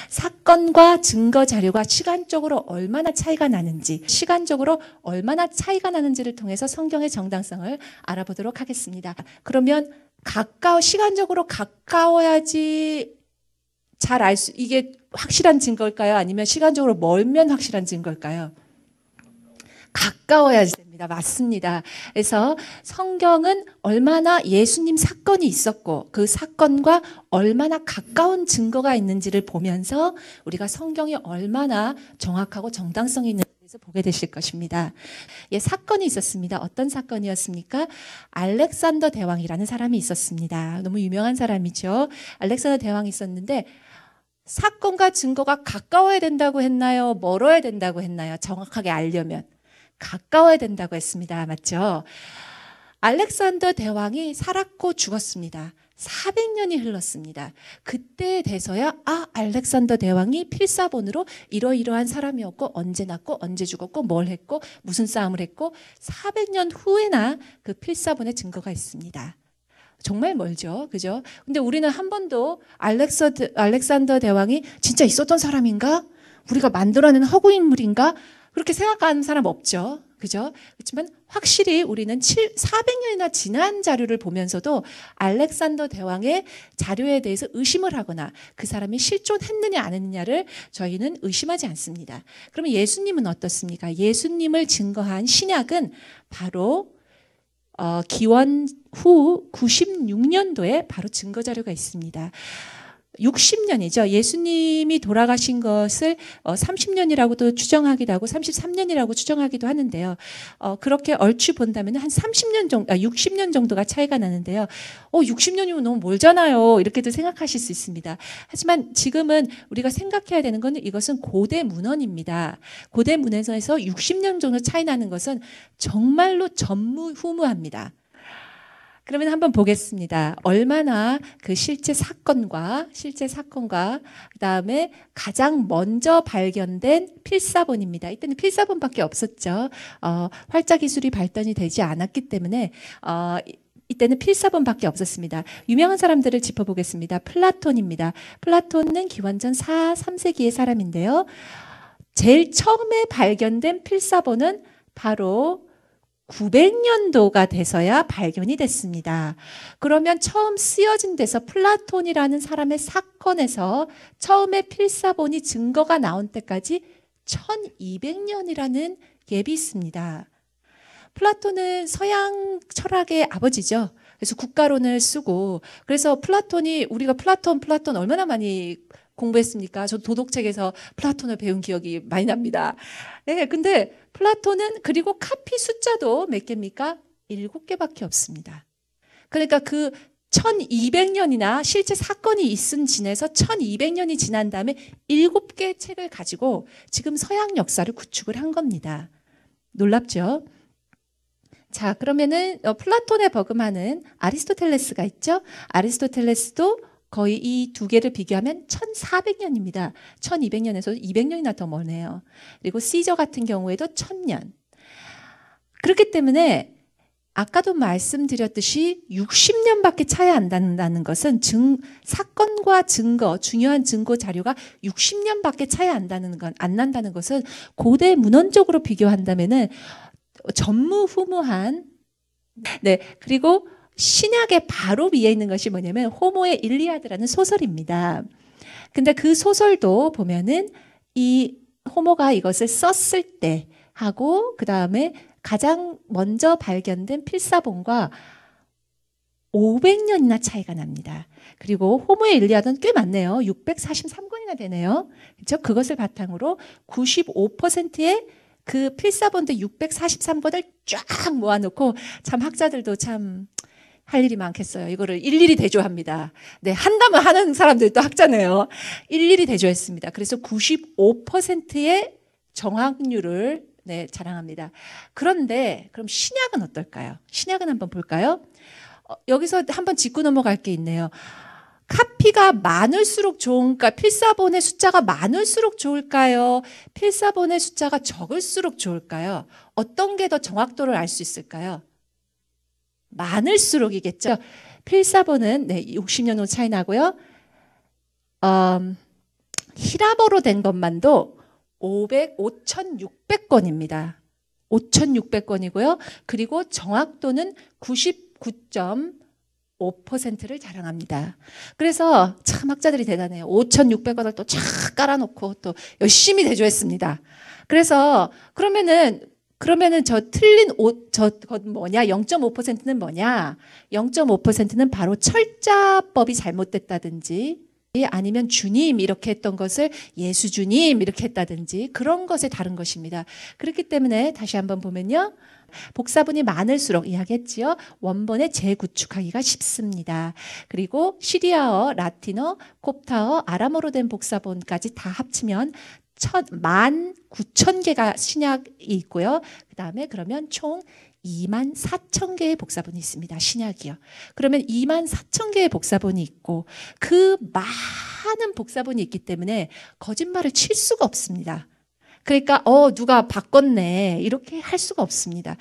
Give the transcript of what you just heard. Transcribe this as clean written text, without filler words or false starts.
사건과 증거 자료가 시간적으로 얼마나 차이가 나는지를 통해서 성경의 정당성을 알아보도록 하겠습니다. 그러면 시간적으로 가까워야지 이게 확실한 증거일까요? 아니면 시간적으로 멀면 확실한 증거일까요? 가까워야지 됩니다. 맞습니다. 그래서 성경은 얼마나 예수님 사건이 있었고 그 사건과 얼마나 가까운 증거가 있는지를 보면서 우리가 성경이 얼마나 정확하고 정당성이 있는지를 보게 되실 것입니다. 사건이 있었습니다. 어떤 사건이었습니까? 알렉산더 대왕이라는 사람이 있었습니다. 너무 유명한 사람이죠. 알렉산더 대왕이 있었는데 사건과 증거가 가까워야 된다고 했나요? 멀어야 된다고 했나요? 정확하게 알려면 가까워야 된다고 했습니다. 맞죠? 알렉산더 대왕이 살았고 죽었습니다. 400년이 흘렀습니다. 그때에 돼서야 알렉산더 대왕이 필사본으로 이러이러한 사람이었고 언제 났고 언제 죽었고 뭘 했고 무슨 싸움을 했고 400년 후에나 그 필사본의 증거가 있습니다. 정말 멀죠. 그죠? 근데 우리는 한 번도 알렉산더 대왕이 진짜 있었던 사람인가? 우리가 만들어낸 허구인물인가? 그렇게 생각하는 사람 없죠. 그죠? 그렇지만 확실히 우리는 400년이나 지난 자료를 보면서도 알렉산더 대왕의 자료에 대해서 의심을 하거나 그 사람이 실존했느냐 안 했느냐를 저희는 의심하지 않습니다. 그러면 예수님은 어떻습니까? 예수님을 증거한 신약은 바로 기원 후 96년도에 바로 증거 자료가 있습니다. 60년이죠. 예수님이 돌아가신 것을 30년이라고도 추정하기도 하고 33년이라고 추정하기도 하는데요. 그렇게 얼추 본다면 한 60년 정도가 차이가 나는데요. 60년이면 너무 멀잖아요. 이렇게도 생각하실 수 있습니다. 하지만 지금은 우리가 생각해야 되는 것은 이것은 고대 문헌입니다. 고대 문헌에서 60년 정도 차이 나는 것은 정말로 전무후무합니다. 그러면 한번 보겠습니다. 얼마나 그 실제 사건과 그다음에 가장 먼저 발견된 필사본입니다. 이때는 필사본밖에 없었죠. 활자 기술이 발달이 되지 않았기 때문에 이때는 필사본밖에 없었습니다. 유명한 사람들을 짚어보겠습니다. 플라톤입니다. 플라톤은 기원전 4, 3세기의 사람인데요. 제일 처음에 발견된 필사본은 바로 900년도가 돼서야 발견이 됐습니다. 그러면 처음 쓰여진 데서 플라톤이라는 사람의 사건에서 처음에 필사본이 증거가 나온 때까지 1200년이라는 갭이 있습니다. 플라톤은 서양 철학의 아버지죠. 그래서 국가론을 쓰고 그래서 우리가 플라톤 얼마나 많이 공부했습니까? 저 도덕책에서 플라톤을 배운 기억이 많이 납니다. 네, 근데 플라톤은 그리고 카피 숫자도 몇 개입니까? 7개밖에 없습니다. 그러니까 그 1200년이나 실제 사건이 있은 지내서 1200년이 지난 다음에 7개의 책을 가지고 지금 서양 역사를 구축을 한 겁니다. 놀랍죠? 자, 그러면은 플라톤에 버금하는 아리스토텔레스가 있죠? 아리스토텔레스도 거의 이 두 개를 비교하면 1400년입니다. 1200년에서 200년이나 더 멀네요. 그리고 시저 같은 경우에도 1000년. 그렇기 때문에 아까도 말씀드렸듯이 60년밖에 차이 안 난다는 것은 사건과 증거, 중요한 증거 자료가 60년밖에 차이 안 난다는 것은 고대 문헌적으로 비교한다면은 전무후무한 네, 그리고 신약의 바로 위에 있는 것이 뭐냐면 호모의 일리아드라는 소설입니다. 근데 그 소설도 보면은 이 호모가 이것을 썼을 때 하고 그 다음에 가장 먼저 발견된 필사본과 500년이나 차이가 납니다. 그리고 호모의 일리아드는 꽤 많네요. 643권이나 되네요. 그렇죠? 그것을 바탕으로 95%의 그 필사본들 643권을 쫙 모아놓고 참 학자들도 참 할 일이 많겠어요. 이거를 일일이 대조합니다. 네, 한다면 하는 사람들도 학자네요. 일일이 대조했습니다. 그래서 95%의 정확률을 자랑합니다. 그런데 그럼 신약은 어떨까요? 신약은 한번 볼까요? 여기서 한번 짚고 넘어갈 게 있네요. 카피가 많을수록 좋은가? 필사본의 숫자가 많을수록 좋을까요? 필사본의 숫자가 적을수록 좋을까요? 어떤 게 더 정확도를 알 수 있을까요? 많을수록이겠죠. 필사본은 60년 후 차이 나고요. 히라버로 된 것만도 5,600건입니다. 5,600건이고요. 그리고 정확도는 99.5%를 자랑합니다. 그래서 참 학자들이 대단해요. 5,600건을 또 쫙 깔아놓고 또 열심히 대조했습니다. 그래서 그러면은 저 틀린 건 뭐냐? 0.5%는 뭐냐? 0.5%는 바로 철자법이 잘못됐다든지 아니면 주님 이렇게 했던 것을 예수 주님 이렇게 했다든지 그런 것에 다른 것입니다. 그렇기 때문에 다시 한번 보면요. 복사본이 많을수록 이야기했지요. 원본에 재구축하기가 쉽습니다. 그리고 시리아어, 라틴어, 콥타어, 아람어로 된 복사본까지 다 합치면 19,000개가 신약이 있고요. 그 다음에 그러면 총 24,000개의 복사본이 있습니다. 신약이요. 그러면 24,000개의 복사본이 있고 그 많은 복사본이 있기 때문에 거짓말을 칠 수가 없습니다. 그러니까 누가 바꿨네 이렇게 할 수가 없습니다.